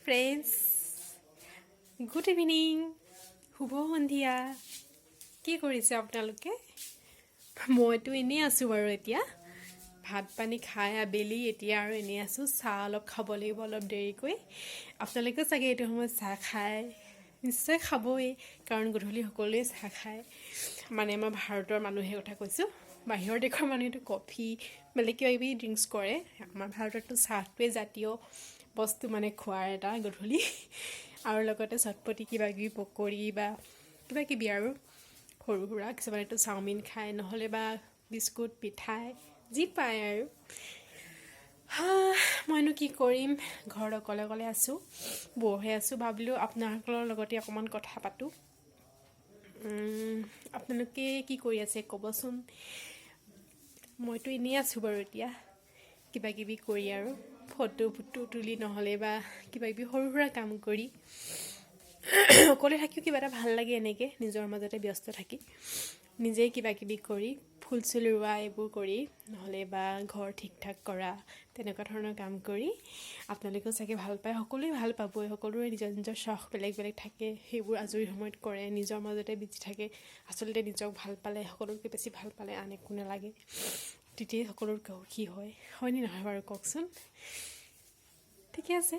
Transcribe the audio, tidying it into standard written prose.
Friends, good evening, শুভ সন্ধিয়া। কি কৰিছে আপোনালোকে? মইতো এনেই আছোঁ বাৰু। এতিয়া ভাত পানী খাই আবেলি এতিয়া আৰু এনেই আছোঁ। চাহ অলপ খাব লাগিব, অলপ দেৰিকৈ। আপোনালোকেও চাগে এইটো সময়ত চাহ খায়, নিশ্চয় খাবই, কাৰণ গধূলি সকলোৱে চাহ খায়। মানে মই ভাৰতৰ মানুহে কথা কৈছোঁ। বাহিৰৰ দেশৰ মানুহেতো কফি বেলেগ কিবা কিবি ড্ৰিংকছ কৰে। আমাৰ ভাৰতততো চাহটোৱে জাতীয় বস্তু, মানে খোৱাৰ এটা গধূলি। আৰু লগতে চটপটি কিবা কিবি পকৰি বা কিবা কিবি আৰু সৰু সুৰা, কিছুমানেতো চাওমিন খায়, নহ'লে বা বিস্কুট পিঠাই যি পায় আৰু। মইনো কি কৰিম, ঘৰত অকলে অকলে আছোঁ, বৰ হৈ আছোঁ। ভাবিলোঁ আপোনালোকৰ লগতে অকণমান কথা পাতোঁ। আপোনালোকে কি কৰি আছে ক'বচোন। মইতো এনেই আছোঁ বাৰু এতিয়া, কিবা কিবি কৰি আৰু ফটো তুলি, নহ'লে বা কিবা কিবি সৰু সুৰা কাম কৰি। অকলে থাকিও কিবা এটা ভাল লাগে, এনেকৈ নিজৰ মাজতে ব্যস্ত থাকি নিজেই কিবা কিবি কৰি, ফুল চুল ৰোৱা এইবোৰ কৰি, নহ'লে বা ঘৰ ঠিক ঠাক কৰা, তেনেকুৱা ধৰণৰ কাম কৰি। আপোনালোকেও চাগে ভাল পায়, সকলোৱে ভাল পাবই। সকলোৰে নিজৰ নিজৰ চখ বেলেগ বেলেগ থাকে, সেইবোৰ আজৰি সময়ত কৰে, নিজৰ মাজতে বিজি থাকে। আচলতে নিজক ভাল পালে, সকলোতকৈ বেছি ভাল পালে আন একো নালাগে, তেতিয়াই সকলোতকৈ সুখী হয়। হয়নে নহয় বাৰু কওকচোন? ঠিকে আছে।